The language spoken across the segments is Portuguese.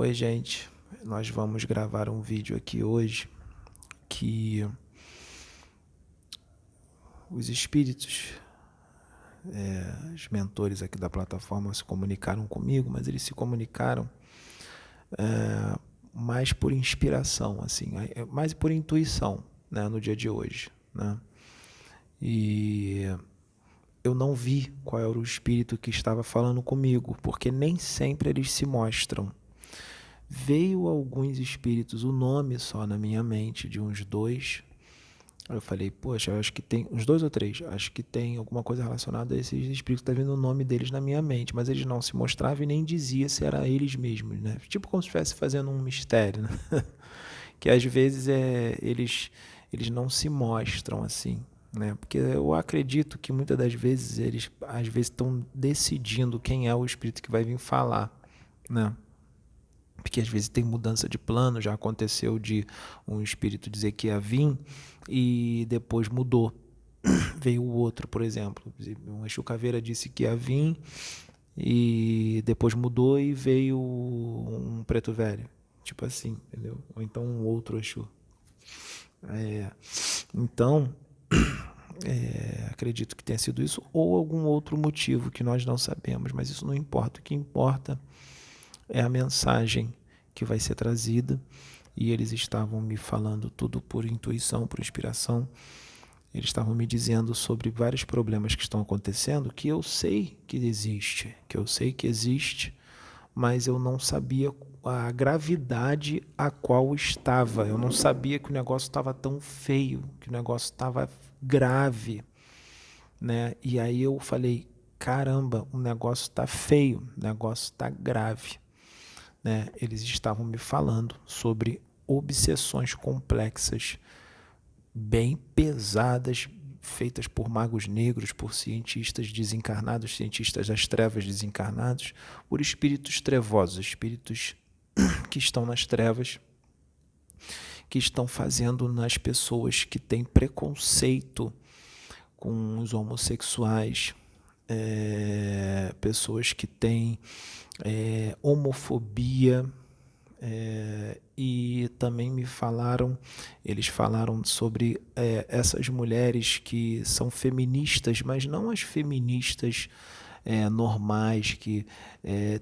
Oi, gente. Nós vamos gravar um vídeo aqui hoje que os espíritos, os mentores aqui da plataforma se comunicaram comigo, mas eles se comunicaram mais por inspiração, assim, mais por intuição, né, no dia de hoje, né? E eu não vi qual era o espírito que estava falando comigo, porque nem sempre eles se mostram. Veio alguns espíritos, o nome só na minha mente, de uns dois. Aí eu falei, poxa, eu acho que tem uns 2 ou 3, acho que tem alguma coisa relacionada a esses espíritos, tá vendo o nome deles na minha mente, mas eles não se mostravam e nem dizia se era eles mesmos, né? Tipo como se estivesse fazendo um mistério, né? Que às vezes eles não se mostram assim, né? Porque eu acredito que muitas das vezes eles às vezes estão decidindo quem é o espírito que vai vir falar, né? Porque às vezes tem mudança de plano, já aconteceu de um espírito dizer que ia vir e depois mudou. Veio o outro, por exemplo. Um Exu Caveira disse que ia vir e depois mudou e veio um Preto Velho. Tipo assim, entendeu? Ou então um outro Exu. Então, acredito que tenha sido isso ou algum outro motivo que nós não sabemos, mas isso não importa. O que importa é a mensagem que vai ser trazida, e eles estavam me falando tudo por intuição, por inspiração. Eles estavam me dizendo sobre vários problemas que estão acontecendo, que eu sei que existe, mas eu não sabia a gravidade a qual estava. Eu não sabia que o negócio estava tão feio, que o negócio estava grave, né? E aí eu falei, caramba, o negócio está feio, o negócio está grave, né? Eles estavam me falando sobre obsessões complexas, bem pesadas, feitas por magos negros, por cientistas desencarnados, cientistas das trevas desencarnados, por espíritos trevosos, espíritos que estão nas trevas, que estão fazendo nas pessoas que têm preconceito com os homossexuais, pessoas que têm homofobia, e também eles falaram sobre essas mulheres que são feministas, mas não as feministas normais, que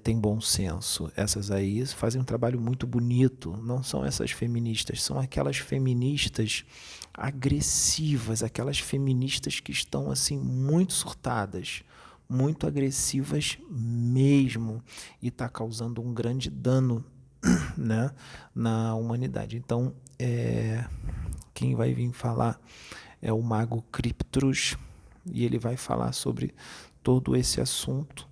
têm bom senso. Essas aí fazem um trabalho muito bonito, não são essas feministas, são aquelas feministas agressivas, aquelas feministas que estão assim muito surtadas, muito agressivas mesmo, e está causando um grande dano, né, na humanidade. Então, quem vai vir falar é o Mago Criptrus, e ele vai falar sobre todo esse assunto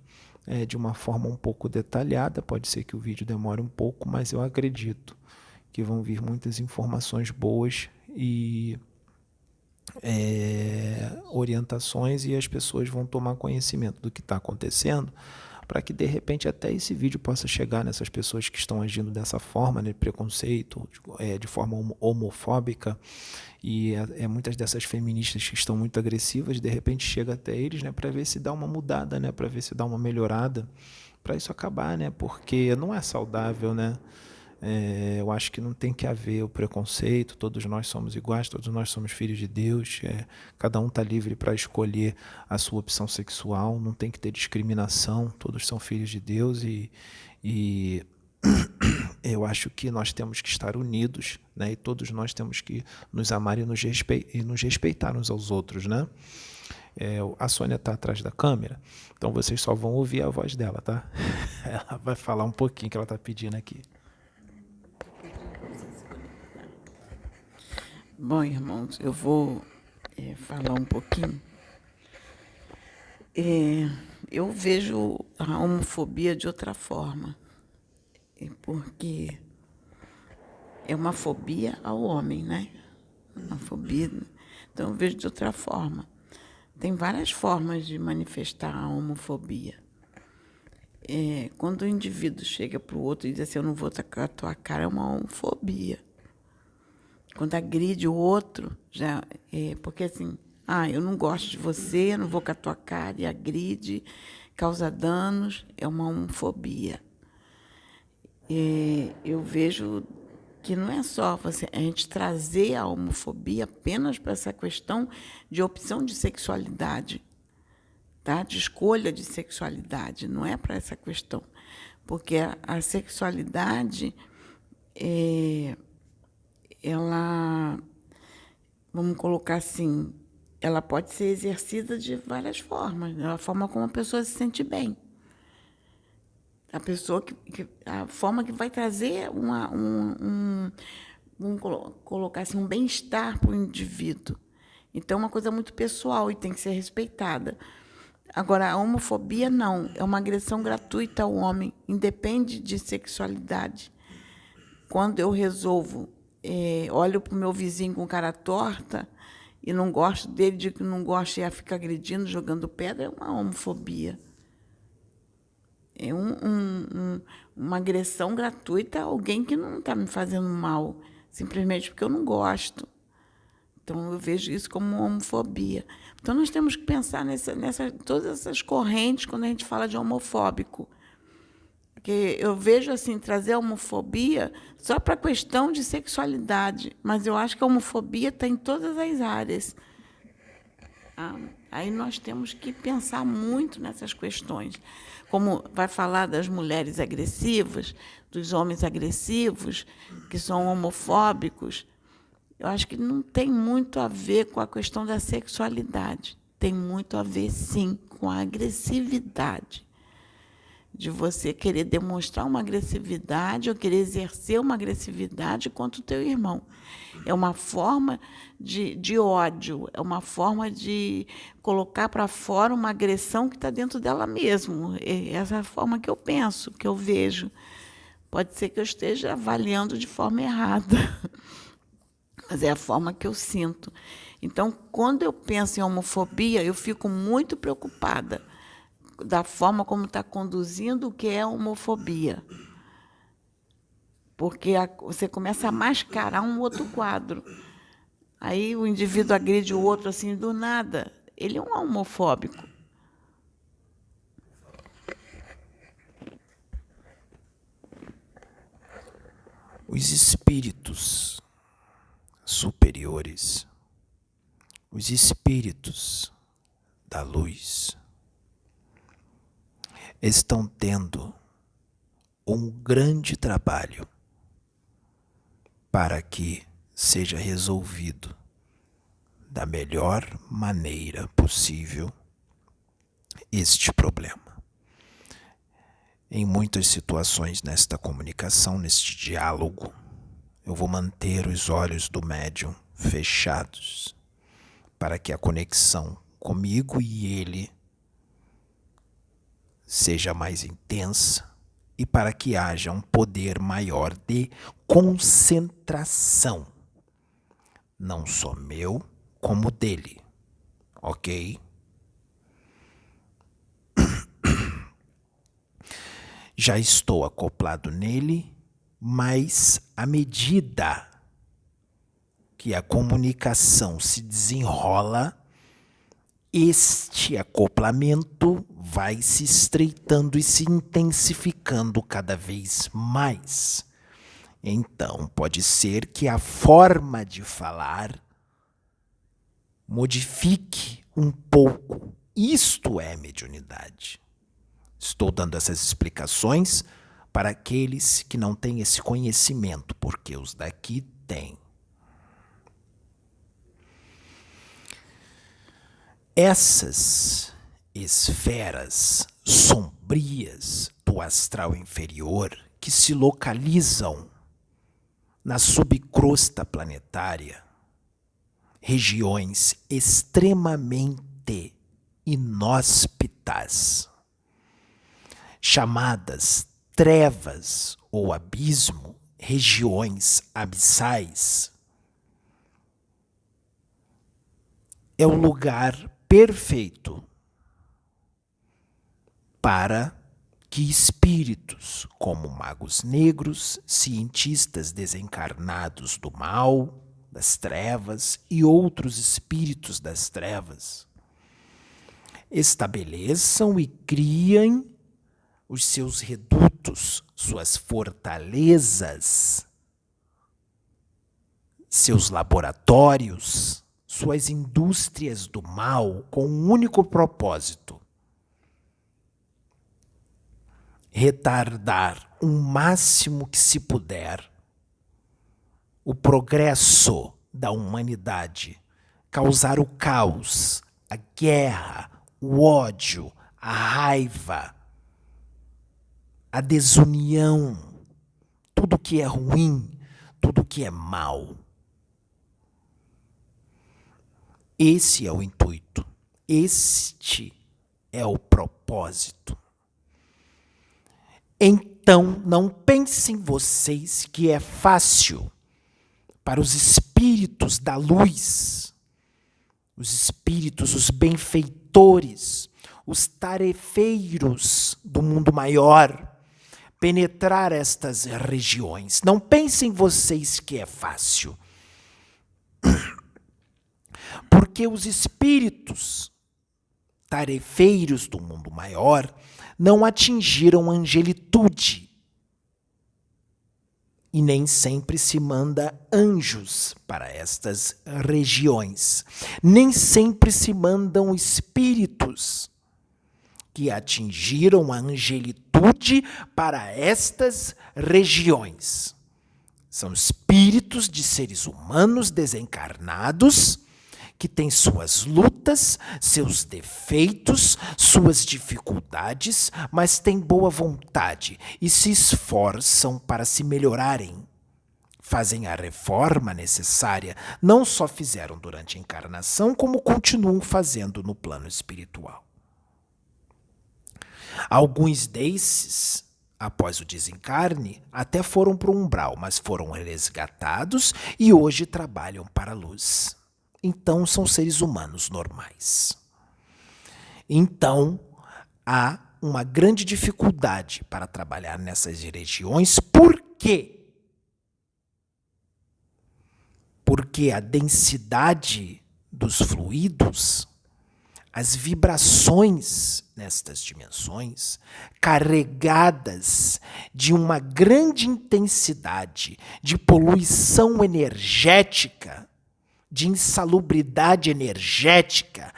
de uma forma um pouco detalhada. Pode ser que o vídeo demore um pouco, mas eu acredito que vão vir muitas informações boas e orientações, e as pessoas vão tomar conhecimento do que está acontecendo, para que de repente até esse vídeo possa chegar nessas pessoas que estão agindo dessa forma, né, preconceito, de forma homofóbica, e muitas dessas feministas que estão muito agressivas, de repente chega até eles, né, para ver se dá uma mudada, né, para ver se dá uma melhorada, para isso acabar, né, porque não é saudável, né. Eu acho que não tem que haver o preconceito, todos nós somos iguais, todos nós somos filhos de Deus, cada um está livre para escolher a sua opção sexual, não tem que ter discriminação, todos são filhos de Deus, e eu acho que nós temos que estar unidos, né? E todos nós temos que nos amar e nos respeitar uns aos outros, né? A Sônia está atrás da câmera, então vocês só vão ouvir a voz dela, tá? Ela vai falar um pouquinho que ela está pedindo aqui. Bom, irmãos, eu vou falar um pouquinho. Eu vejo a homofobia de outra forma, porque é uma fobia ao homem, né? Uma fobia. Então, eu vejo de outra forma. Tem várias formas de manifestar a homofobia. Quando o indivíduo chega para o outro e diz assim, eu não vou tacar a tua cara, é uma homofobia. Quando agride o outro, já porque assim, eu não gosto de você, eu não vou com a tua cara, e agride, causa danos, é uma homofobia. eu vejo que não é só a gente trazer a homofobia apenas para essa questão de opção de sexualidade, tá? De escolha de sexualidade, não é para essa questão. Porque a sexualidade, ela, vamos colocar assim, ela pode ser exercida de várias formas, né? A forma como a pessoa se sente bem. A pessoa a forma que vai trazer vamos colocar assim, um bem-estar para o indivíduo. Então, é uma coisa muito pessoal e tem que ser respeitada. Agora, a homofobia não, é uma agressão gratuita ao homem, independe de sexualidade. Quando eu resolvo, olho para o meu vizinho com cara torta e não gosto dele, digo que não gosto e fica agredindo, jogando pedra, é uma homofobia. É uma agressão gratuita a alguém que não está me fazendo mal, simplesmente porque eu não gosto. Então, eu vejo isso como uma homofobia. Então, nós temos que pensar todas essas correntes quando a gente fala de homofóbico. Porque eu vejo assim, trazer a homofobia só para a questão de sexualidade, mas eu acho que a homofobia está em todas as áreas. Aí nós temos que pensar muito nessas questões. Como vai falar das mulheres agressivas, dos homens agressivos, que são homofóbicos, eu acho que não tem muito a ver com a questão da sexualidade. Tem muito a ver, sim, com a agressividade. De você querer demonstrar uma agressividade ou querer exercer uma agressividade contra o teu irmão. É uma forma de ódio, é uma forma de colocar para fora uma agressão que está dentro dela mesmo. Essa é a forma que eu penso, que eu vejo. Pode ser que eu esteja avaliando de forma errada, mas é a forma que eu sinto. Então, quando eu penso em homofobia, eu fico muito preocupada da forma como está conduzindo o que é a homofobia. Porque você começa a mascarar um outro quadro. Aí o indivíduo agride o outro assim do nada. Ele é um homofóbico. Os espíritos superiores, os espíritos da luz, estão tendo um grande trabalho para que seja resolvido da melhor maneira possível este problema. Em muitas situações nesta comunicação, neste diálogo, eu vou manter os olhos do médium fechados para que a conexão comigo e ele seja mais intensa e para que haja um poder maior de concentração, não só meu, como dele, ok? Já estou acoplado nele, mas à medida que a comunicação se desenrola, este acoplamento vai se estreitando e se intensificando cada vez mais. Então, pode ser que a forma de falar modifique um pouco. Isto é mediunidade. Estou dando essas explicações para aqueles que não têm esse conhecimento, porque os daqui têm. Essas esferas sombrias do astral inferior que se localizam na subcrosta planetária, regiões extremamente inóspitas, chamadas trevas ou abismo, regiões abissais, é o lugar perfeito para que espíritos como magos negros, cientistas desencarnados do mal, das trevas e outros espíritos das trevas estabeleçam e criem os seus redutos pontos, suas fortalezas, seus laboratórios, suas indústrias do mal com um único propósito: retardar o máximo que se puder o progresso da humanidade, causar o caos, a guerra, o ódio, a raiva, a desunião, tudo que é ruim, tudo que é mal. Esse é o intuito, este é o propósito. Então, não pensem vocês que é fácil para os espíritos da luz, os espíritos, os benfeitores, os tarefeiros do mundo maior, penetrar estas regiões. Não pensem vocês que é fácil. Porque os espíritos tarefeiros do mundo maior não atingiram a angelitude. E nem sempre se manda anjos para estas regiões. Nem sempre se mandam espíritos que atingiram a angelitude para estas regiões. São espíritos de seres humanos desencarnados que têm suas lutas, seus defeitos, suas dificuldades, mas têm boa vontade e se esforçam para se melhorarem. Fazem a reforma necessária, não só fizeram durante a encarnação, como continuam fazendo no plano espiritual. Alguns desses, após o desencarne, até foram para o umbral, mas foram resgatados e hoje trabalham para a luz. Então, são seres humanos normais. Então, há uma grande dificuldade para trabalhar nessas regiões. Por quê? Porque a densidade dos fluidos, as vibrações nestas dimensões, carregadas de uma grande intensidade de poluição energética, de insalubridade energética,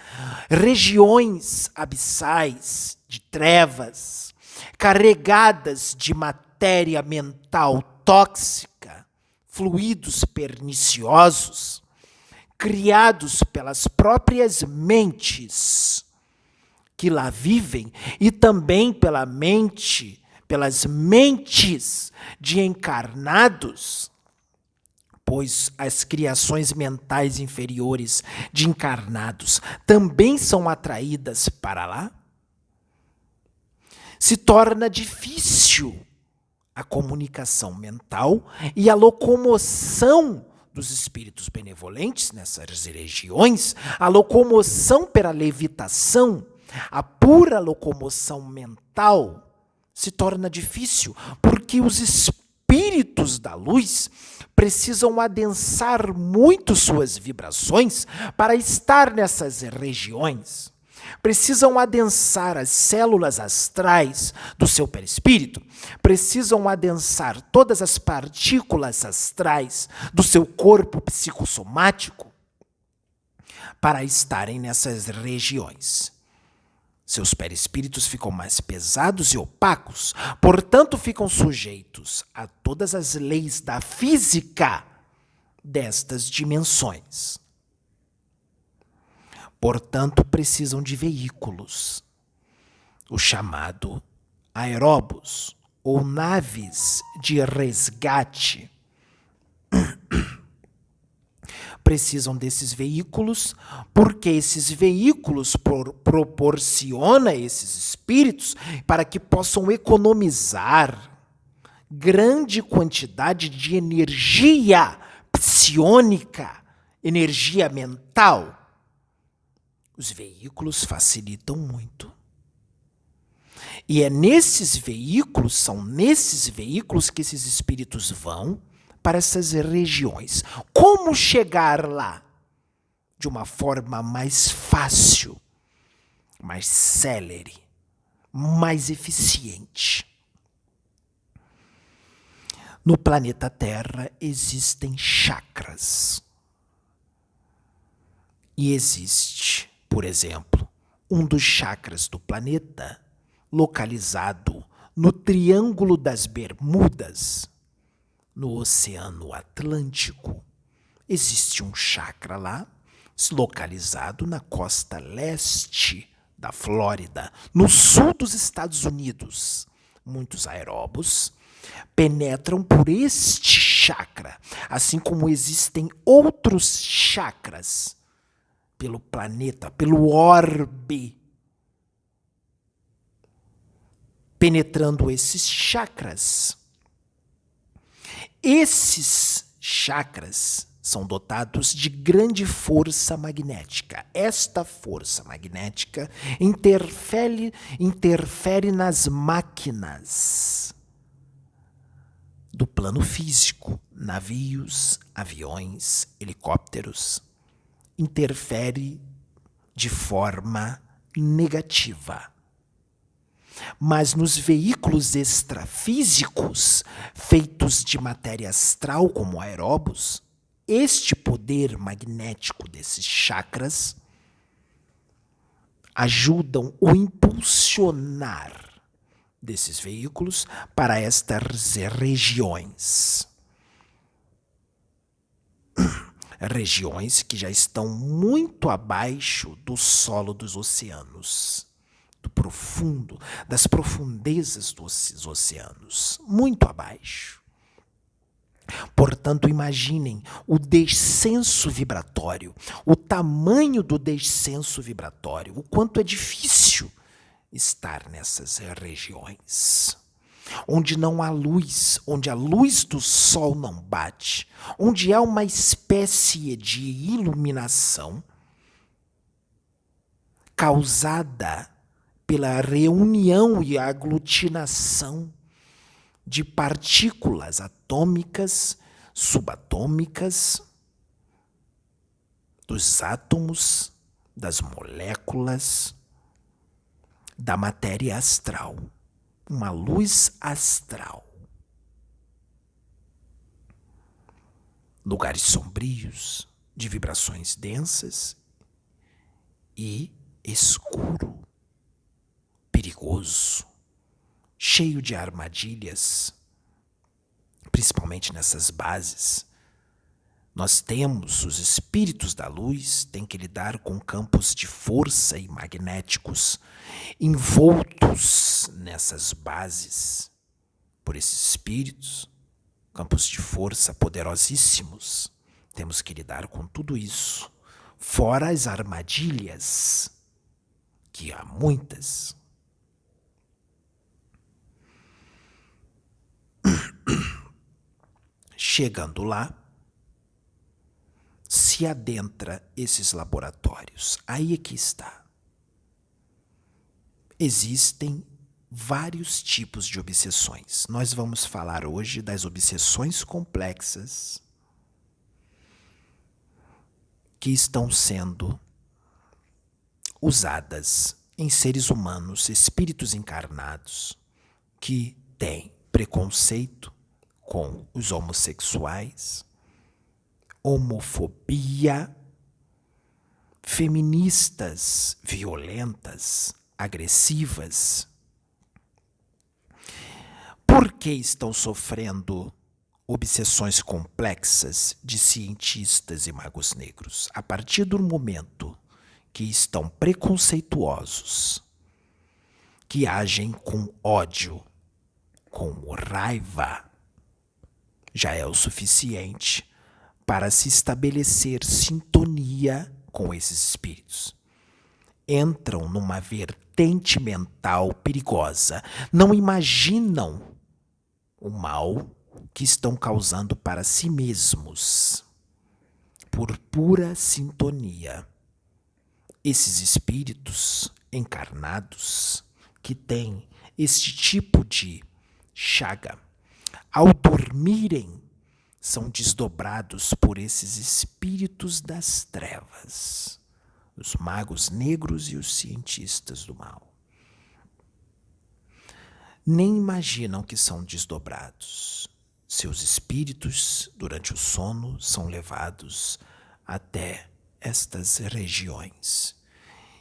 regiões abissais de trevas, carregadas de matéria mental tóxica, fluidos perniciosos, criados pelas próprias mentes que lá vivem e também pelas mentes de encarnados, pois as criações mentais inferiores de encarnados também são atraídas para lá, se torna difícil a comunicação mental e a locomoção dos espíritos benevolentes nessas regiões, a locomoção pela levitação, a pura locomoção mental se torna difícil, porque os espíritos da luz precisam adensar muito suas vibrações para estar nessas regiões. Precisam adensar as células astrais do seu perispírito, precisam adensar todas as partículas astrais do seu corpo psicossomático para estarem nessas regiões. Seus perispíritos ficam mais pesados e opacos, portanto ficam sujeitos a todas as leis da física destas dimensões. Portanto, precisam de veículos, o chamado aeróbus ou naves de resgate. Precisam desses veículos, porque esses veículos proporcionam a esses espíritos para que possam economizar grande quantidade de energia psiônica, energia mental. Os veículos facilitam muito. E são nesses veículos que esses espíritos vão para essas regiões. Como chegar lá? De uma forma mais fácil, mais célere, mais eficiente. No planeta Terra existem chakras. E existe, por exemplo, um dos chakras do planeta localizado no Triângulo das Bermudas, no Oceano Atlântico. Existe um chakra lá, localizado na costa leste da Flórida, no sul dos Estados Unidos. Muitos aeróbos penetram por este chakra, assim como existem outros chakras pelo planeta, pelo orbe, penetrando esses chakras. Esses chakras são dotados de grande força magnética. Esta força magnética interfere nas máquinas do plano físico, navios, aviões, helicópteros. Interfere de forma negativa. Mas nos veículos extrafísicos, feitos de matéria astral como aeróbos, este poder magnético desses chakras ajudam o impulsionar desses veículos para estas regiões. Regiões que já estão muito abaixo do solo dos oceanos, do profundo, das profundezas dos oceanos, muito abaixo. Portanto, imaginem o descenso vibratório, o tamanho do descenso vibratório, o quanto é difícil estar nessas regiões. Onde não há luz, onde a luz do sol não bate, onde há uma espécie de iluminação causada pela reunião e aglutinação de partículas atômicas, subatômicas, dos átomos, das moléculas, da matéria astral. Uma luz astral. Lugares sombrios, de vibrações densas e escuro, perigoso, cheio de armadilhas, principalmente nessas bases. Nós temos, os espíritos da luz têm que lidar com campos de força e magnéticos envoltos nessas bases por esses espíritos, campos de força poderosíssimos. Temos que lidar com tudo isso, fora as armadilhas, que há muitas. Chegando lá, se adentra esses laboratórios. Aí é que está. Existem vários tipos de obsessões. Nós vamos falar hoje das obsessões complexas que estão sendo usadas em seres humanos, espíritos encarnados, que têm preconceito com os homossexuais, homofobia, feministas violentas, agressivas. Por que estão sofrendo obsessões complexas de cientistas e magos negros? A partir do momento que estão preconceituosos, que agem com ódio, com raiva, já é o suficiente para se estabelecer sintonia com esses espíritos. Entram numa vertente mental perigosa. Não imaginam o mal que estão causando para si mesmos, por pura sintonia. Esses espíritos encarnados que têm este tipo de chaga, ao dormirem, são desdobrados por esses espíritos das trevas, os magos negros e os cientistas do mal. Nem imaginam que são desdobrados. Seus espíritos, durante o sono, são levados até estas regiões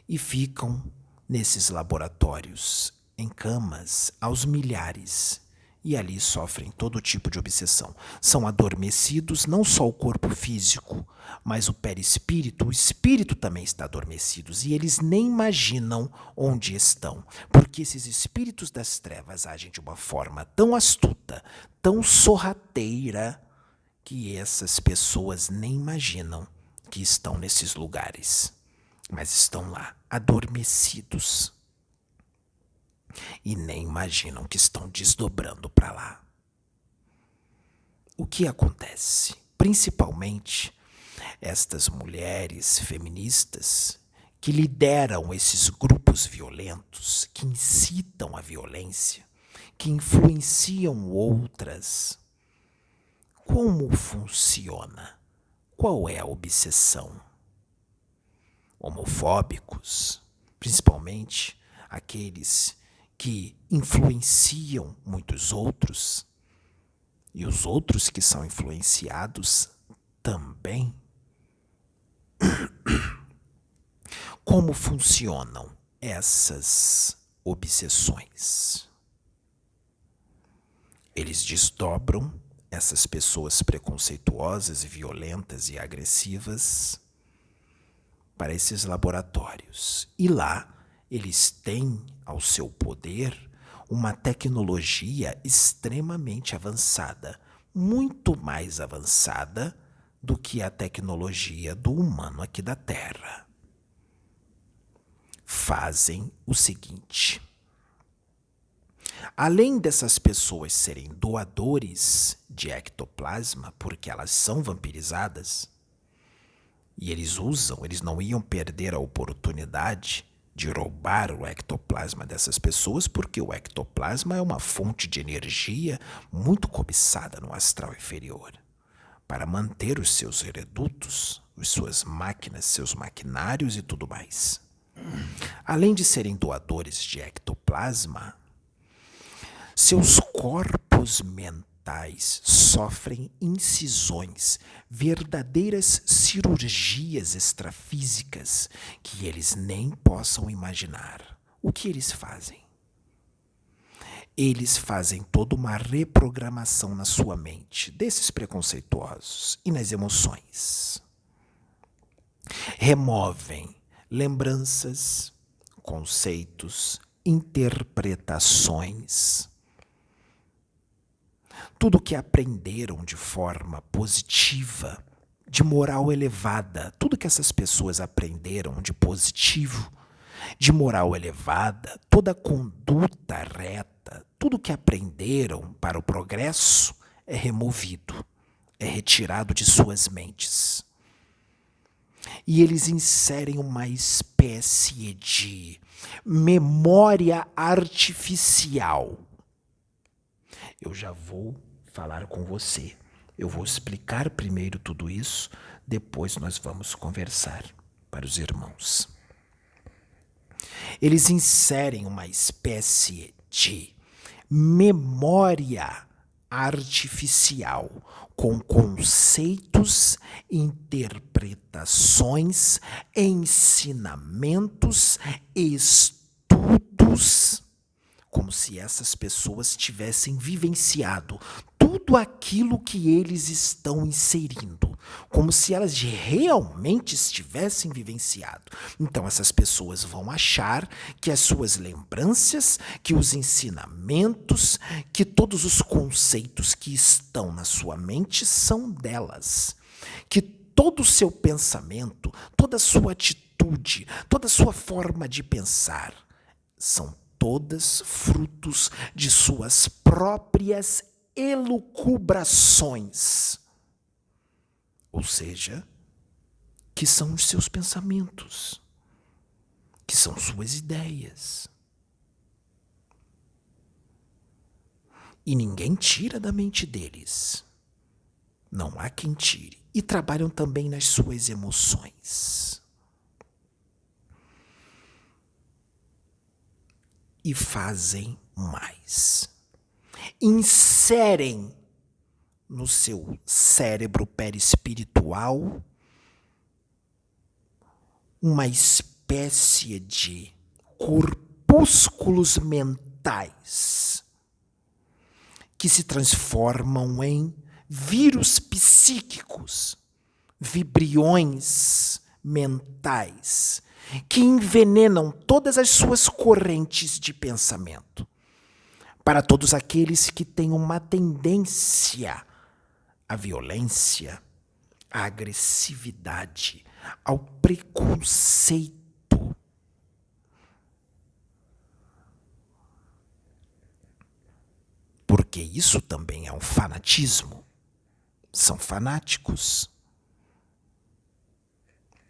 e ficam nesses laboratórios, em camas, aos milhares, e ali sofrem todo tipo de obsessão. São adormecidos não só o corpo físico, mas o perispírito, o espírito também está adormecido, e eles nem imaginam onde estão, porque esses espíritos das trevas agem de uma forma tão astuta, tão sorrateira, que essas pessoas nem imaginam que estão nesses lugares, mas estão lá, adormecidos. E nem imaginam que estão desdobrando para lá. O que acontece? Principalmente estas mulheres feministas que lideram esses grupos violentos, que incitam a violência, que influenciam outras. Como funciona? Qual é a obsessão? Homofóbicos, principalmente aqueles que influenciam muitos outros, e os outros que são influenciados também. Como funcionam essas obsessões? Eles desdobram essas pessoas preconceituosas e violentas e agressivas para esses laboratórios. E lá eles têm ao seu poder uma tecnologia extremamente avançada, muito mais avançada do que a tecnologia do humano aqui da Terra. Fazem o seguinte: além dessas pessoas serem doadores de ectoplasma, porque elas são vampirizadas, e eles não iam perder a oportunidade de roubar o ectoplasma dessas pessoas, porque o ectoplasma é uma fonte de energia muito cobiçada no astral inferior, para manter os seus redutos, as suas máquinas, seus maquinários e tudo mais. Além de serem doadores de ectoplasma, seus corpos mentais sofrem incisões, verdadeiras cirurgias extrafísicas que eles nem possam imaginar. O que eles fazem? Eles fazem toda uma reprogramação na sua mente, desses preconceituosos e nas emoções. Removem lembranças, conceitos, interpretações, tudo que aprenderam de forma positiva, de moral elevada, tudo que essas pessoas aprenderam de positivo, de moral elevada, toda conduta reta, tudo que aprenderam para o progresso é removido, é retirado de suas mentes. E eles inserem uma espécie de memória artificial. Eu já vou falar com você. Eu vou explicar primeiro tudo isso, depois nós vamos conversar para os irmãos. Eles inserem uma espécie de memória artificial com conceitos, interpretações, ensinamentos, estudos, como se essas pessoas tivessem vivenciado tudo aquilo que eles estão inserindo, como se elas realmente estivessem vivenciado. Então essas pessoas vão achar que as suas lembranças, que os ensinamentos, que todos os conceitos que estão na sua mente são delas, que todo o seu pensamento, toda a sua atitude, toda a sua forma de pensar são todas frutos de suas próprias elucubrações. Ou seja, que são os seus pensamentos, que são suas ideias. E ninguém tira da mente deles. Não há quem tire. E trabalham também nas suas emoções. E fazem mais. Inserem no seu cérebro perispiritual uma espécie de corpúsculos mentais que se transformam em vírus psíquicos, vibriões mentais, que envenenam todas as suas correntes de pensamento. Para todos aqueles que têm uma tendência à violência, à agressividade, ao preconceito. Porque isso também é um fanatismo. São fanáticos.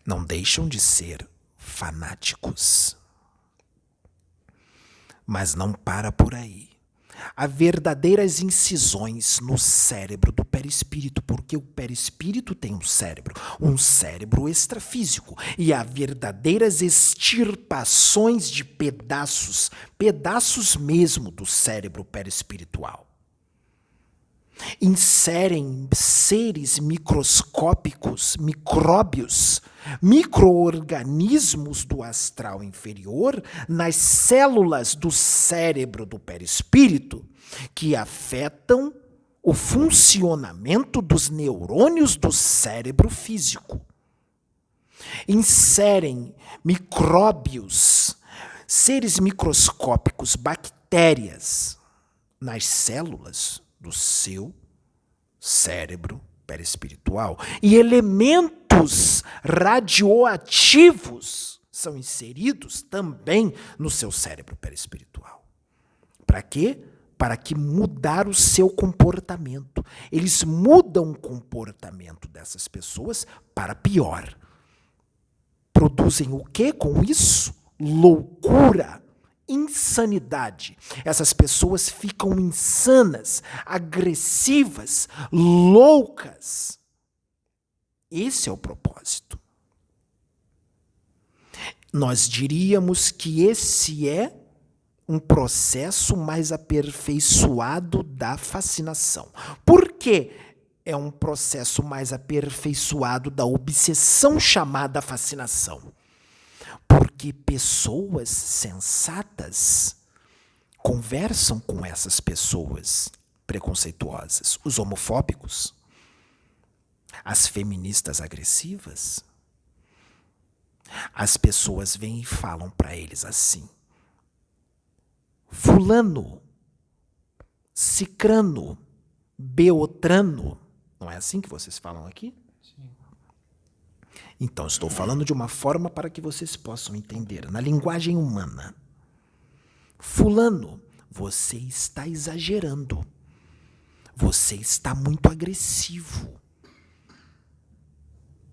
Não deixam de ser fanáticos. Mas não para por aí. Há verdadeiras incisões no cérebro do perispírito, porque o perispírito tem um cérebro extrafísico, e há verdadeiras extirpações de pedaços mesmo do cérebro perispiritual. Inserem seres microscópicos, micróbios, micro-organismos do astral inferior nas células do cérebro do perispírito que afetam o funcionamento dos neurônios do cérebro físico. Inserem micróbios, seres microscópicos, bactérias nas células do seu cérebro perispiritual. E elementos radioativos são inseridos também no seu cérebro perispiritual. Para quê? Para que mudar o seu comportamento. Eles mudam o comportamento dessas pessoas para pior. Produzem o quê com isso? Loucura. Insanidade. Essas pessoas ficam insanas, agressivas, loucas. Esse é o propósito. Nós diríamos que esse é um processo mais aperfeiçoado da fascinação. Por quê? É um processo mais aperfeiçoado da obsessão chamada fascinação. Porque pessoas sensatas conversam com essas pessoas preconceituosas, os homofóbicos, as feministas agressivas. As pessoas vêm e falam para eles assim: fulano, cicrano, beltrano. Não é assim que vocês falam aqui? Então, estou falando de uma forma para que vocês possam entender, na linguagem humana. Fulano, você está exagerando. Você está muito agressivo.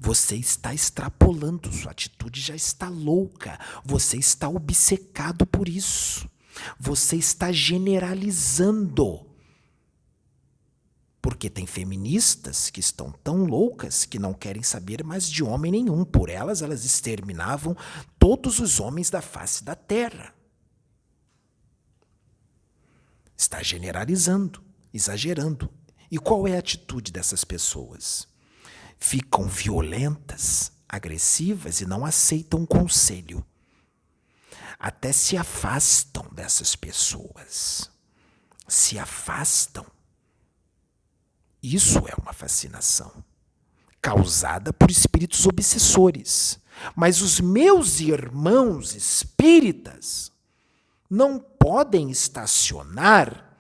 Você está extrapolando, sua atitude já está louca. Você está obcecado por isso. Você está generalizando. Porque tem feministas que estão tão loucas que não querem saber mais de homem nenhum. Por elas exterminavam todos os homens da face da terra. Está generalizando, exagerando. E qual é a atitude dessas pessoas? Ficam violentas, agressivas e não aceitam conselho. Até se afastam dessas pessoas. Se afastam. Isso é uma fascinação, causada por espíritos obsessores. Mas os meus irmãos espíritas não podem estacionar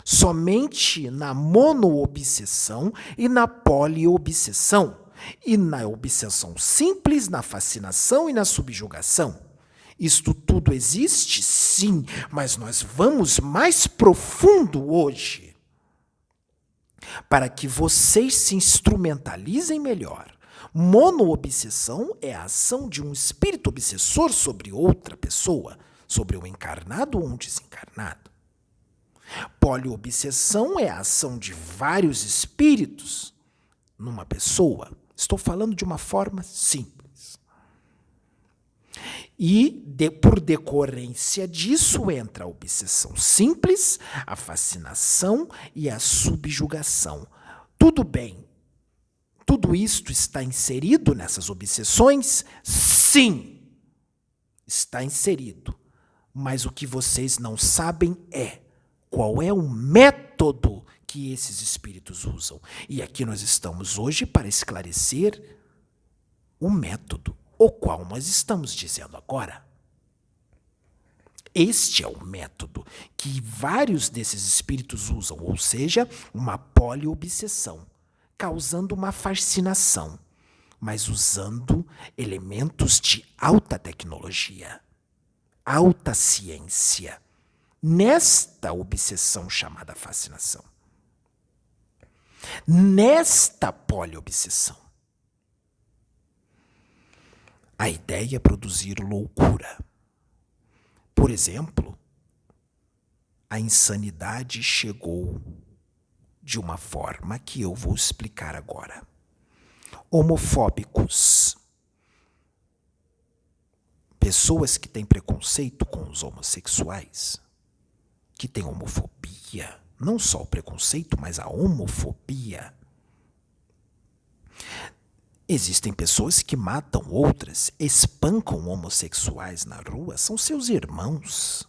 somente na monoobsessão e na poliobsessão, e na obsessão simples, na fascinação e na subjugação. Isto tudo existe? Sim, mas nós vamos mais profundo hoje, para que vocês se instrumentalizem melhor. Monoobsessão é a ação de um espírito obsessor sobre outra pessoa, sobre um encarnado ou um desencarnado. Poliobsessão é a ação de vários espíritos numa pessoa. Estou falando de uma forma simples. E, por decorrência disso, entra a obsessão simples, a fascinação e a subjugação. Tudo bem. Tudo isto está inserido nessas obsessões? Sim, está inserido. Mas o que vocês não sabem é qual é o método que esses espíritos usam. E aqui nós estamos hoje para esclarecer o método, o qual nós estamos dizendo agora. Este é o método que vários desses espíritos usam, ou seja, uma poliobsessão, causando uma fascinação, mas usando elementos de alta tecnologia, alta ciência, nesta obsessão chamada fascinação. Nesta poliobsessão. A ideia é produzir loucura. Por exemplo, a insanidade chegou de uma forma que eu vou explicar agora. Homofóbicos. Pessoas que têm preconceito com os homossexuais, que têm homofobia, não só o preconceito, mas a homofobia. Existem pessoas que matam outras, espancam homossexuais na rua, são seus irmãos.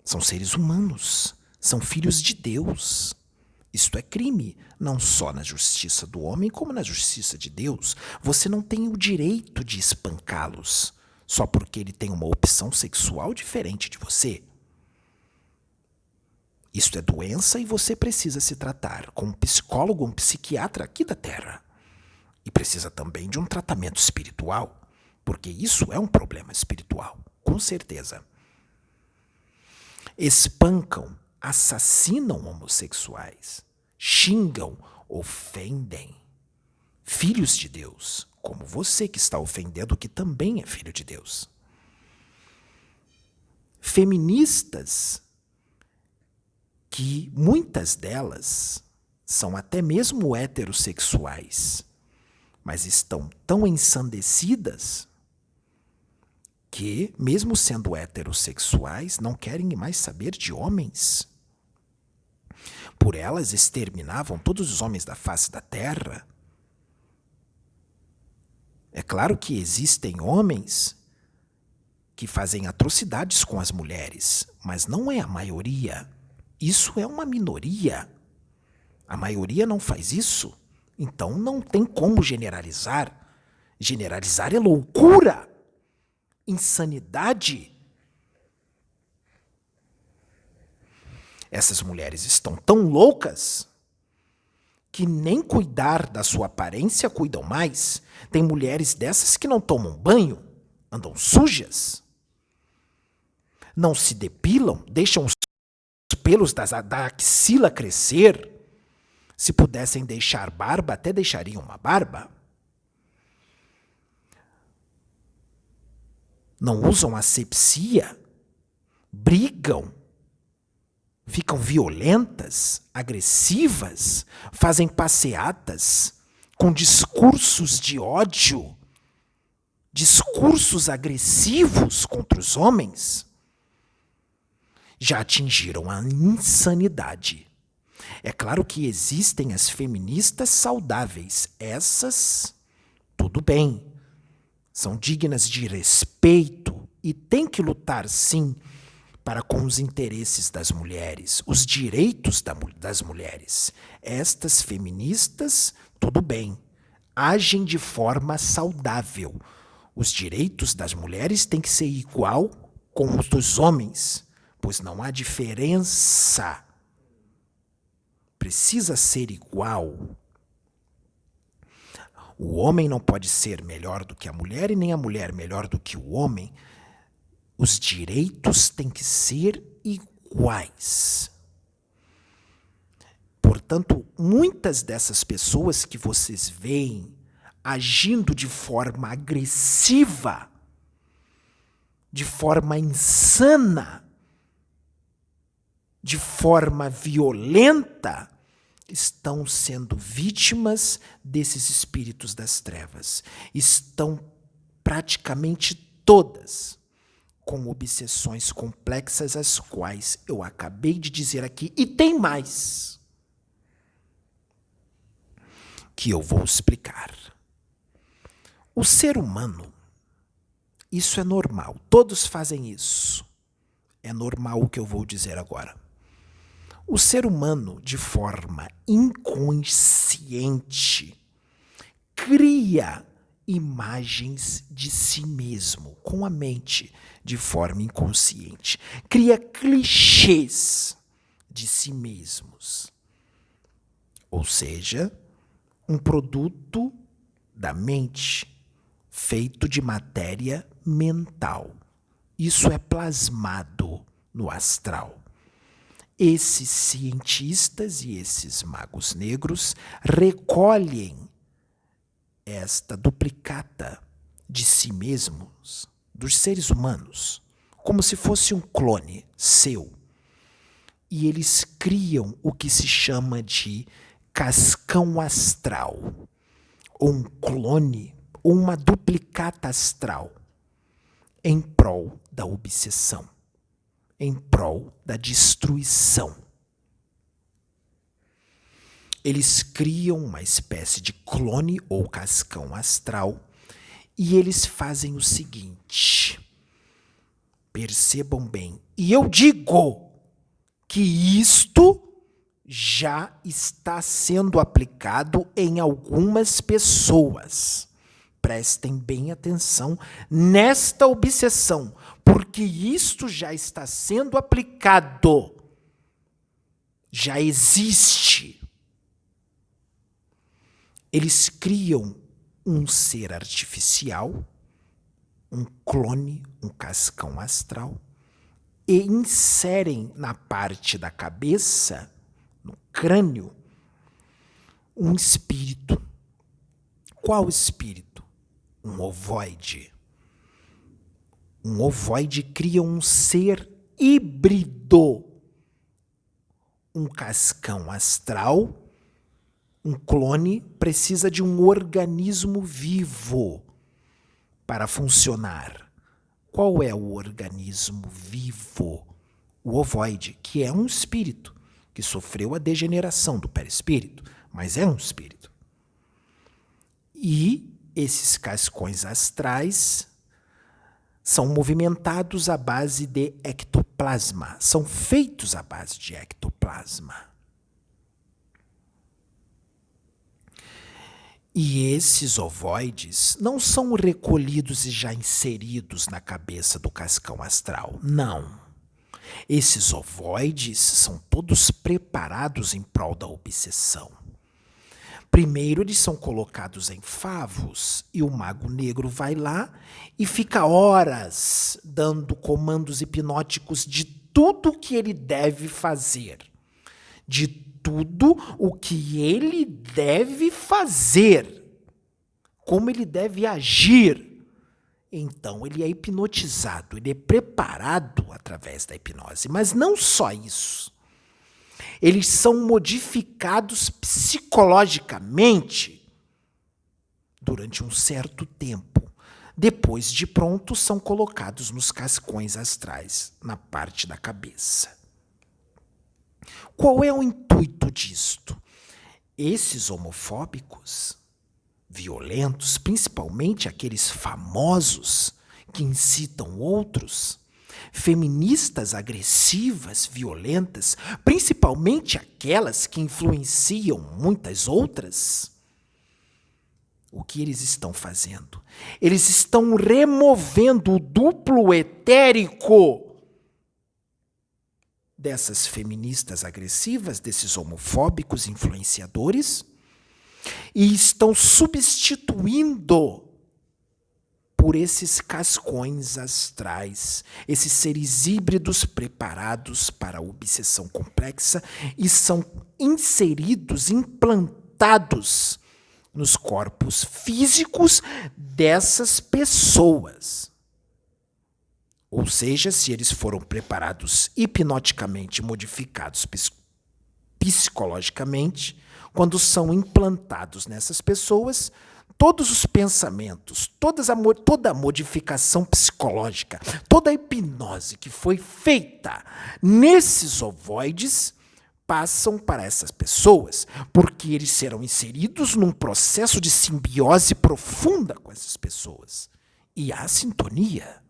São seres humanos, são filhos de Deus. Isto é crime, não só na justiça do homem, como na justiça de Deus. Você não tem o direito de espancá-los, só porque ele tem uma opção sexual diferente de você. Isto é doença e você precisa se tratar com um psicólogo, um psiquiatra aqui da Terra. E precisa também de um tratamento espiritual, porque isso é um problema espiritual, com certeza. Espancam, assassinam homossexuais, xingam, ofendem filhos de Deus, como você que está ofendendo, que também é filho de Deus. Feministas, que muitas delas são até mesmo heterossexuais, mas estão tão ensandecidas que, mesmo sendo heterossexuais, não querem mais saber de homens. Por elas exterminavam todos os homens da face da terra. É claro que existem homens que fazem atrocidades com as mulheres, mas não é a maioria. Isso é uma minoria. A maioria não faz isso. Então não tem como generalizar. Generalizar é loucura, insanidade. Essas mulheres estão tão loucas que nem cuidar da sua aparência cuidam mais. Tem mulheres dessas que não tomam banho, andam sujas, não se depilam, deixam os pelos da axila crescer. Se pudessem deixar barba, até deixariam uma barba. Não usam asepsia, brigam, ficam violentas, agressivas, fazem passeatas com discursos de ódio, discursos agressivos contra os homens. Já atingiram a insanidade. É claro que existem as feministas saudáveis. Essas, tudo bem, são dignas de respeito e têm que lutar, sim, para com os interesses das mulheres, os direitos das mulheres. Estas feministas, tudo bem, agem de forma saudável. Os direitos das mulheres têm que ser igual com os dos homens, pois não há diferença. Precisa ser igual. O homem não pode ser melhor do que a mulher e nem a mulher melhor do que o homem. Os direitos têm que ser iguais. Portanto, muitas dessas pessoas que vocês veem agindo de forma agressiva, de forma insana, de forma violenta, estão sendo vítimas desses espíritos das trevas. Estão praticamente todas com obsessões complexas, as quais eu acabei de dizer aqui. E tem mais. que eu vou explicar. O ser humano, isso é normal, todos fazem isso. É normal o que eu vou dizer agora. O ser humano, de forma inconsciente, cria imagens de si mesmo com a mente, de forma inconsciente. Cria clichês de si mesmos. Ou seja, um produto da mente feito de matéria mental. Isso é plasmado no astral. Esses cientistas e esses magos negros recolhem esta duplicata de si mesmos, dos seres humanos, como se fosse um clone seu. E eles criam o que se chama de cascão astral, ou um clone, ou uma duplicata astral, em prol da obsessão, em prol da destruição. Eles criam uma espécie de clone ou cascão astral e eles fazem o seguinte. Percebam bem. E eu digo que isto já está sendo aplicado em algumas pessoas. Prestem bem atenção nesta obsessão, porque isto já está sendo aplicado. Já existe. Eles criam um ser artificial, um clone, um cascão astral, e inserem na parte da cabeça, no crânio, um espírito. Qual espírito? Um ovoide. Um ovoide cria um ser híbrido. Um cascão astral. Um clone precisa de um organismo vivo para funcionar. Qual é o organismo vivo? O ovoide, que é um espírito, que sofreu a degeneração do perispírito, mas é um espírito. E esses cascões astrais são movimentados à base de ectoplasma, são feitos à base de ectoplasma. E esses ovoides não são recolhidos e já inseridos na cabeça do cascão astral. Não. Esses ovoides são todos preparados em prol da obsessão. Primeiro eles são colocados em favos e o mago negro vai lá e fica horas dando comandos hipnóticos de tudo o que ele deve fazer. De tudo o que ele deve fazer, como ele deve agir. Então, ele é hipnotizado, ele é preparado através da hipnose. Mas não só isso. Eles são modificados psicologicamente durante um certo tempo. Depois de pronto, são colocados nos cascões astrais, na parte da cabeça. Qual é o intuito disto? Esses homofóbicos, violentos, principalmente aqueles famosos que incitam outros, feministas agressivas, violentas, principalmente aquelas que influenciam muitas outras, o que eles estão fazendo? Eles estão removendo o duplo etérico dessas feministas agressivas, desses homofóbicos influenciadores, e estão substituindo por esses cascões astrais, esses seres híbridos preparados para a obsessão complexa e são inseridos, implantados nos corpos físicos dessas pessoas. Ou seja, se eles foram preparados hipnoticamente, modificados psicologicamente, quando são implantados nessas pessoas, todos os pensamentos, toda a modificação psicológica, toda a hipnose que foi feita nesses ovoides passam para essas pessoas, porque eles serão inseridos num processo de simbiose profunda com essas pessoas. E há sintonia,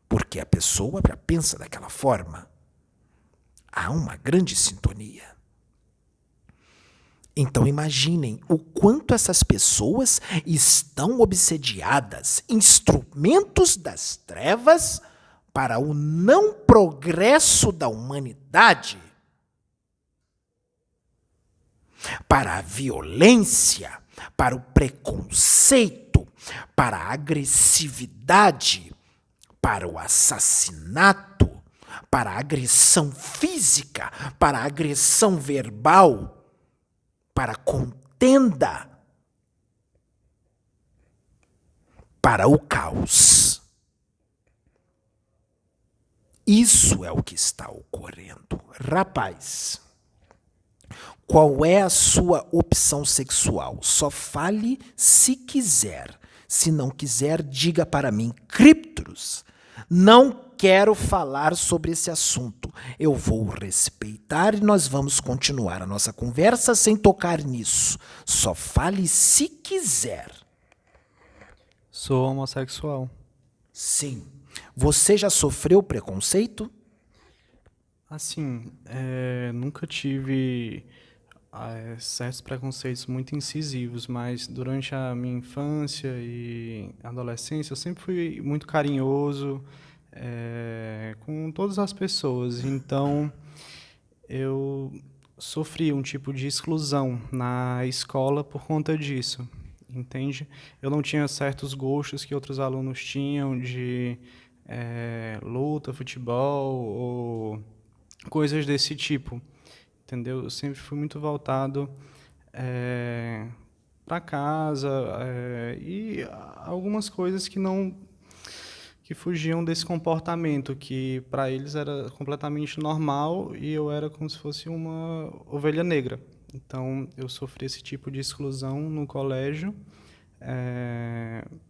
porque a pessoa já pensa daquela forma. Há uma grande sintonia. Então imaginem o quanto essas pessoas estão obsediadas, instrumentos das trevas para o não progresso da humanidade, para a violência, para o preconceito, para a agressividade, para o assassinato, para a agressão física, para a agressão verbal, para a contenda, para o caos. Isso é o que está ocorrendo. Rapaz, qual é a sua opção sexual? Só fale se quiser. Se não quiser, diga para mim. Criptos, não quero falar sobre esse assunto. Eu vou respeitar e nós vamos continuar a nossa conversa sem tocar nisso. Só fale se quiser. Sou homossexual. Sim. Você já sofreu preconceito? Assim, nunca tive certos preconceitos muito incisivos, mas durante a minha infância e adolescência eu sempre fui muito carinhoso com todas as pessoas. Então, eu sofri um tipo de exclusão na escola por conta disso, entende? Eu não tinha certos gostos que outros alunos tinham de luta, futebol ou coisas desse tipo, entendeu? Eu sempre fui muito voltado para casa e algumas coisas que fugiam desse comportamento que para eles era completamente normal e eu era como se fosse uma ovelha negra. Então eu sofri esse tipo de exclusão no colégio,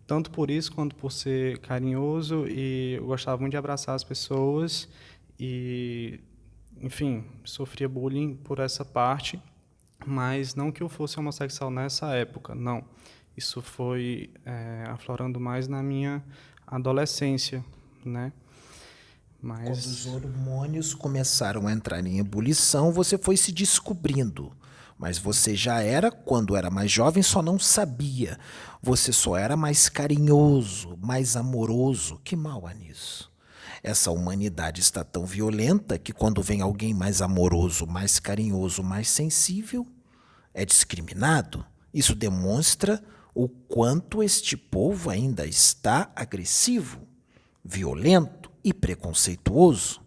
tanto por isso quanto por ser carinhoso, e eu gostava muito de abraçar as pessoas e, enfim, sofria bullying por essa parte, mas não que eu fosse homossexual nessa época, não. Isso foi aflorando mais na minha adolescência, né? Mas quando os hormônios começaram a entrar em ebulição, você foi se descobrindo. Mas você já era, quando era mais jovem, só não sabia. Você só era mais carinhoso, mais amoroso. Que mal há nisso? Essa humanidade está tão violenta que quando vem alguém mais amoroso, mais carinhoso, mais sensível, é discriminado. Isso demonstra o quanto este povo ainda está agressivo, violento e preconceituoso.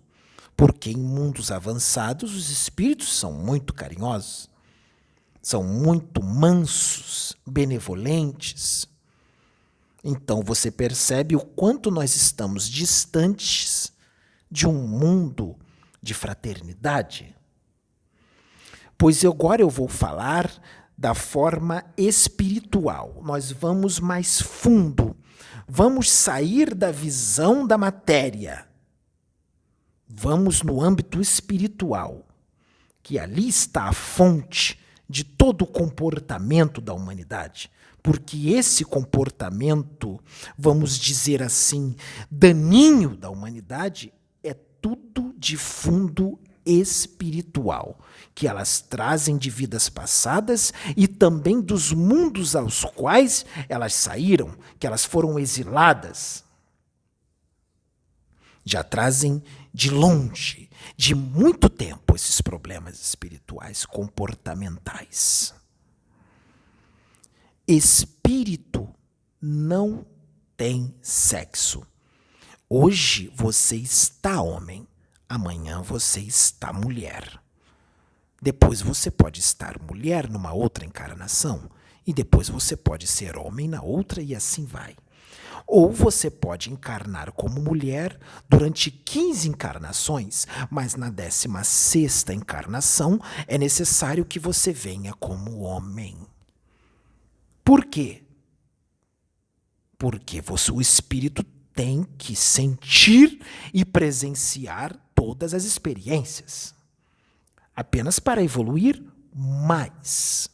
Porque em mundos avançados os espíritos são muito carinhosos, são muito mansos, benevolentes. Então você percebe o quanto nós estamos distantes de um mundo de fraternidade. Pois agora eu vou falar da forma espiritual. Nós vamos mais fundo. Vamos sair da visão da matéria. Vamos no âmbito espiritual, que ali está a fonte de todo o comportamento da humanidade. Porque esse comportamento, vamos dizer assim, daninho da humanidade, é tudo de fundo espiritual, que elas trazem de vidas passadas e também dos mundos aos quais elas saíram, que elas foram exiladas. Já trazem de longe, de muito tempo, esses problemas espirituais, comportamentais. Espírito não tem sexo. Hoje você está homem, amanhã você está mulher. Depois você pode estar mulher numa outra encarnação e depois você pode ser homem na outra e assim vai. Ou você pode encarnar como mulher durante 15 encarnações, mas na 16ª encarnação é necessário que você venha como homem. Por quê? Porque o espírito tem que sentir e presenciar todas as experiências. apenas para evoluir mais.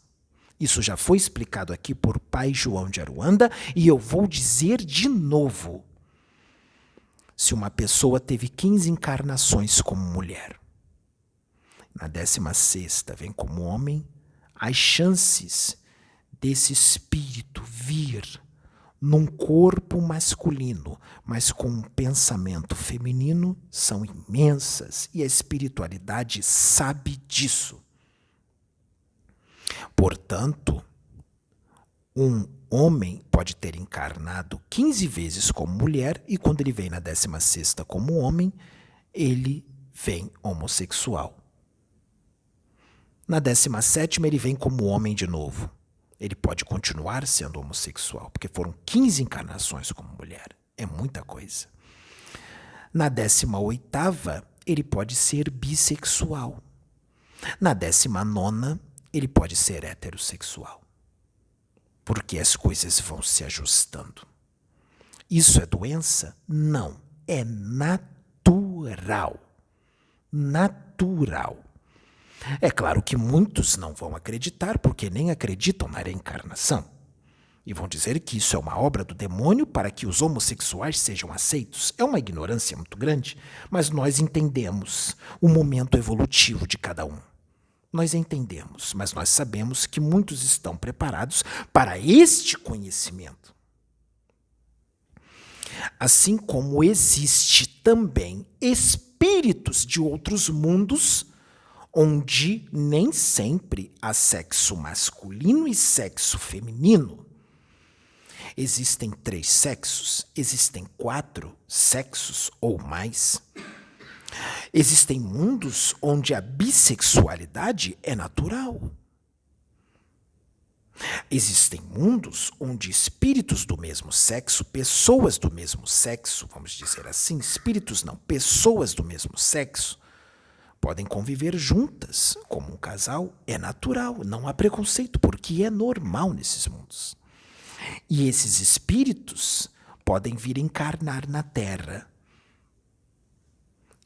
Isso já foi explicado aqui por Pai João de Aruanda e eu vou dizer de novo. Se uma pessoa teve 15 encarnações como mulher, na 16ª vem como homem, as chances desse espírito vir num corpo masculino, mas com um pensamento feminino, são imensas e a espiritualidade sabe disso. Portanto, um homem pode ter encarnado 15 vezes como mulher e quando ele vem na 16ª como homem, ele vem homossexual. Na 17ª ele vem como homem de novo. Ele pode continuar sendo homossexual, porque foram 15 encarnações como mulher. É muita coisa. Na 18ª, ele pode ser bissexual. Na 19ª, ele pode ser heterossexual. Porque as coisas vão se ajustando. Isso é doença? Não. É natural. Natural. É claro que muitos não vão acreditar porque nem acreditam na reencarnação. E vão dizer que isso é uma obra do demônio para que os homossexuais sejam aceitos. É uma ignorância muito grande, mas nós entendemos o momento evolutivo de cada um. Nós entendemos, mas nós sabemos que muitos estão preparados para este conhecimento. Assim como existe também espíritos de outros mundos onde nem sempre há sexo masculino e sexo feminino. Existem 3 sexos, existem 4 sexos ou mais. Existem mundos onde a bissexualidade é natural. Existem mundos onde espíritos do mesmo sexo, pessoas do mesmo sexo, vamos dizer assim, espíritos não, pessoas do mesmo sexo, podem conviver juntas como um casal. É natural, não há preconceito, porque é normal nesses mundos. E esses espíritos podem vir encarnar na Terra.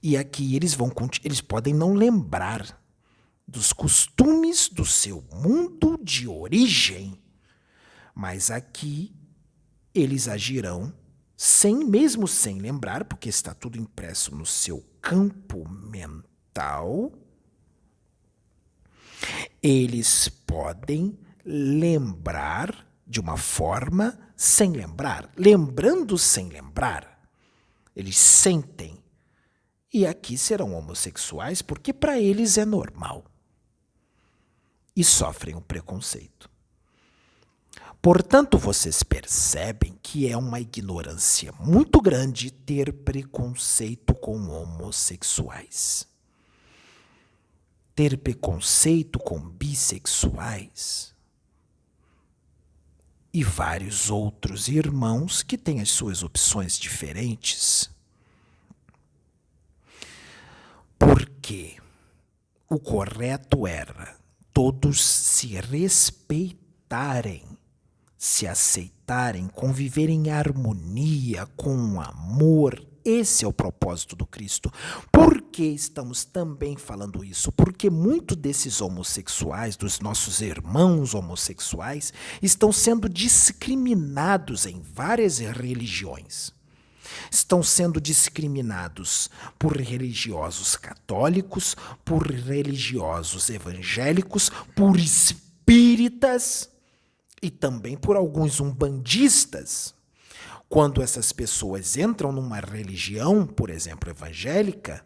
E aqui eles podem não lembrar dos costumes do seu mundo de origem, mas aqui eles agirão mesmo sem lembrar, porque está tudo impresso no seu campo mental. Eles podem lembrar de uma forma sem lembrar, lembrando sem lembrar. Eles sentem. E aqui serão homossexuais porque para eles é normal. E sofrem o preconceito. Portanto, vocês percebem que é uma ignorância muito grande ter preconceito com homossexuais. Ter preconceito com bissexuais e vários outros irmãos que têm as suas opções diferentes. Porque o correto era todos se respeitarem, se aceitarem, conviverem em harmonia, com amor. Esse é o propósito do Cristo. Por que estamos também falando isso? Porque muitos desses homossexuais, dos nossos irmãos homossexuais, estão sendo discriminados em várias religiões. Estão sendo discriminados por religiosos católicos, por religiosos evangélicos, por espíritas e também por alguns umbandistas. Quando essas pessoas entram numa religião, por exemplo, evangélica,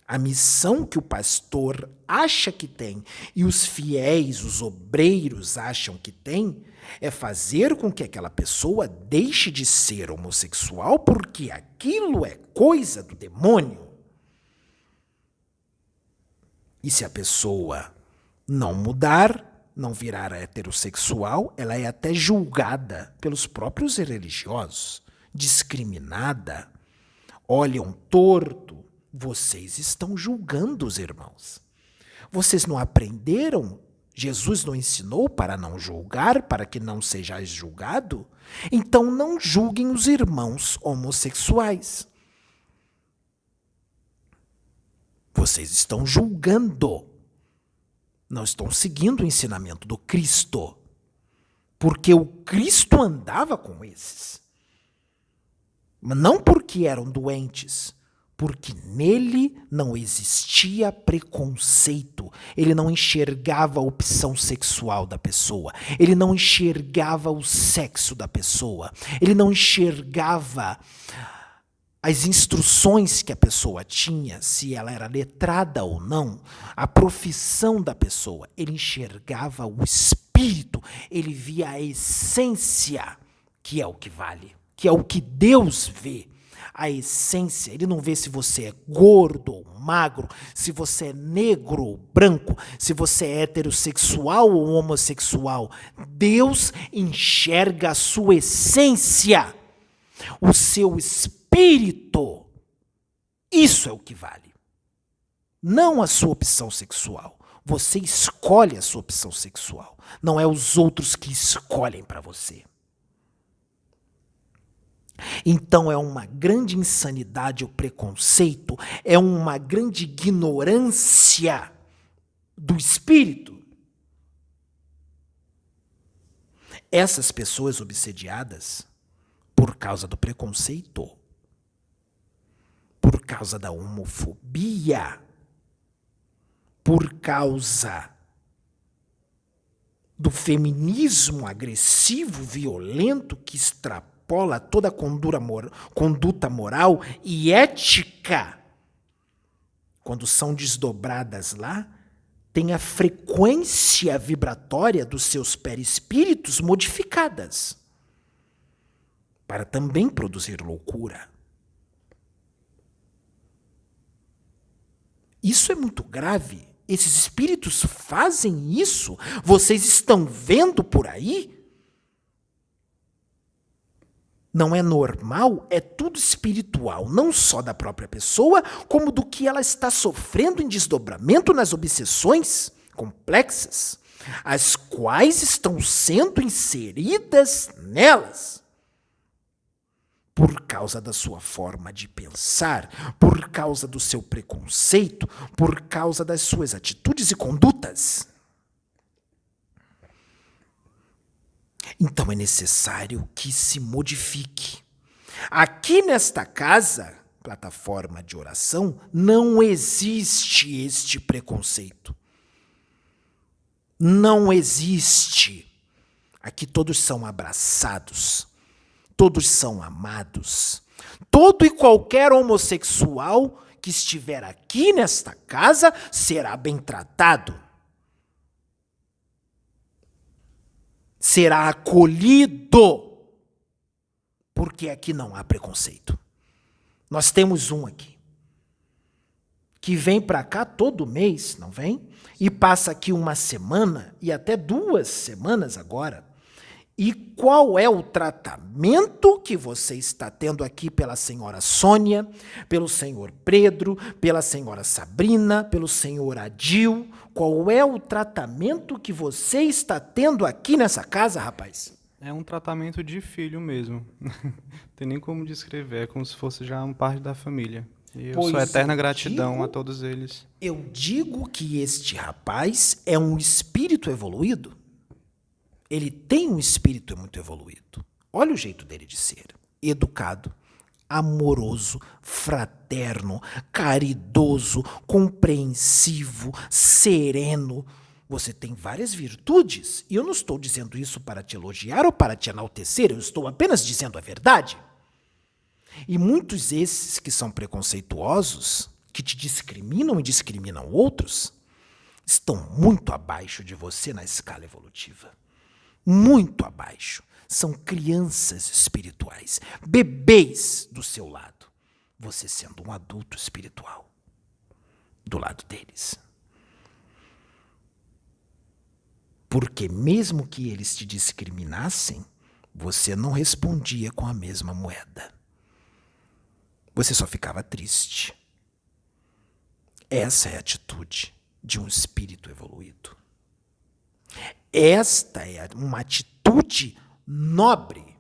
a missão que o pastor acha que tem e os fiéis, os obreiros acham que tem, é fazer com que aquela pessoa deixe de ser homossexual porque aquilo é coisa do demônio. E se a pessoa não mudar, não virar heterossexual, ela é até julgada pelos próprios religiosos, discriminada, olham torto. Vocês estão julgando os irmãos. Vocês não aprenderam? Jesus não ensinou para não julgar, para que não sejais julgado? Então não julguem os irmãos homossexuais. Vocês estão julgando. Não estão seguindo o ensinamento do Cristo. Porque o Cristo andava com esses. Mas não porque eram doentes, porque nele não existia preconceito. Ele não enxergava a opção sexual da pessoa. Ele não enxergava o sexo da pessoa. Ele não enxergava as instruções que a pessoa tinha, se ela era letrada ou não, a profissão da pessoa. Ele enxergava o espírito, ele via a essência, que é o que vale, que é o que Deus vê. A essência, ele não vê se você é gordo ou magro, se você é negro ou branco, se você é heterossexual ou homossexual. Deus enxerga a sua essência, o seu espírito. Isso é o que vale. Não a sua opção sexual. Você escolhe a sua opção sexual. Não é os outros que escolhem para você. Então é uma grande insanidade o preconceito, é uma grande ignorância do espírito. Essas pessoas obsediadas, por causa do preconceito, por causa da homofobia, por causa do feminismo agressivo, violento, que extrapola toda a conduta moral e ética, quando são desdobradas lá, tem a frequência vibratória dos seus perispíritos modificadas, para também produzir loucura. Isso é muito grave. Esses espíritos fazem isso. Vocês estão vendo por aí? Não é normal, é tudo espiritual, não só da própria pessoa, como do que ela está sofrendo em desdobramento nas obsessões complexas, as quais estão sendo inseridas nelas. Por causa da sua forma de pensar, por causa do seu preconceito, por causa das suas atitudes e condutas. Então é necessário que se modifique. Aqui nesta casa, plataforma de oração, não existe este preconceito. Não existe. Aqui todos são abraçados. Todos são amados. Todo e qualquer homossexual que estiver aqui nesta casa será bem tratado. Será acolhido. Porque aqui não há preconceito. Nós temos um aqui, que vem para cá todo mês, não vem? E passa aqui uma semana e até 2 semanas agora. E qual é o tratamento que você está tendo aqui pela senhora Sônia, pelo senhor Pedro, pela senhora Sabrina, pelo senhor Adil? Qual é o tratamento que você está tendo aqui nessa casa, rapaz? É um tratamento de filho mesmo. Não tem nem como descrever, é como se fosse já uma parte da família. E eu sou eterna gratidão a todos eles. Eu digo que este rapaz é um espírito evoluído. Ele tem um espírito muito evoluído. Olha o jeito dele de ser. Educado, amoroso, fraterno, caridoso, compreensivo, sereno. Você tem várias virtudes. E eu não estou dizendo isso para te elogiar ou para te enaltecer. Eu estou apenas dizendo a verdade. E muitos esses que são preconceituosos, que te discriminam e discriminam outros, estão muito abaixo de você na escala evolutiva. Muito abaixo. São crianças espirituais, bebês do seu lado. Você sendo um adulto espiritual do lado deles. Porque mesmo que eles te discriminassem, você não respondia com a mesma moeda. Você só ficava triste. Essa é a atitude de um espírito evoluído. Esta é uma atitude nobre.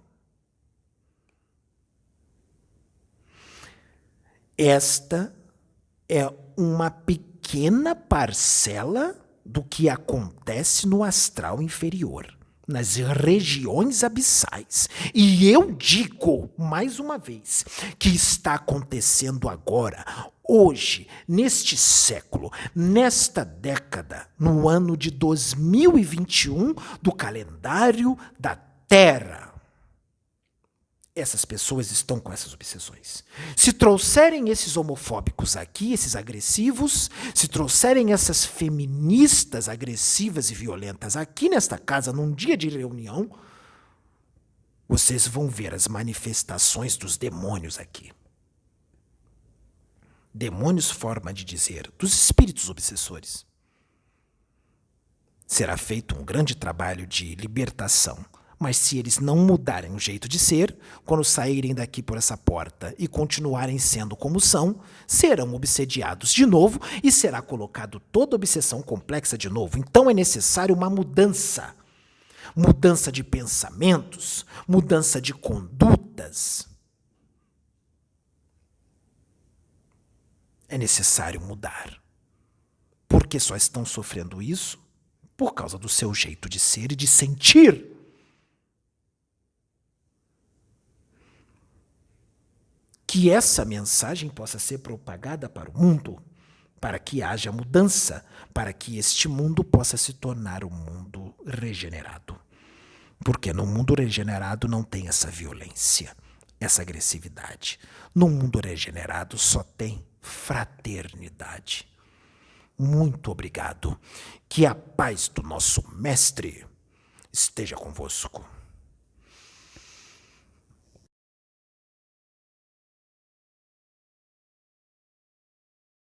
Esta é uma pequena parcela do que acontece no astral inferior, nas regiões abissais. E eu digo, mais uma vez, que está acontecendo agora, hoje, neste século, nesta década, no ano de 2021 do calendário da Terra. Essas pessoas estão com essas obsessões. Se trouxerem esses homofóbicos aqui, esses agressivos, se trouxerem essas feministas agressivas e violentas aqui nesta casa, num dia de reunião, vocês vão ver as manifestações dos demônios aqui. Demônios, forma de dizer, dos espíritos obsessores. Será feito um grande trabalho de libertação. Mas se eles não mudarem o jeito de ser, quando saírem daqui por essa porta e continuarem sendo como são, serão obsediados de novo e será colocado toda obsessão complexa de novo. Então é necessário uma mudança. Mudança de pensamentos, mudança de condutas. É necessário mudar. Porque só estão sofrendo isso por causa do seu jeito de ser e de sentir. Que essa mensagem possa ser propagada para o mundo, para que haja mudança, para que este mundo possa se tornar um mundo regenerado. Porque no mundo regenerado não tem essa violência, essa agressividade. No mundo regenerado só tem fraternidade. Muito obrigado. Que a paz do nosso Mestre esteja convosco.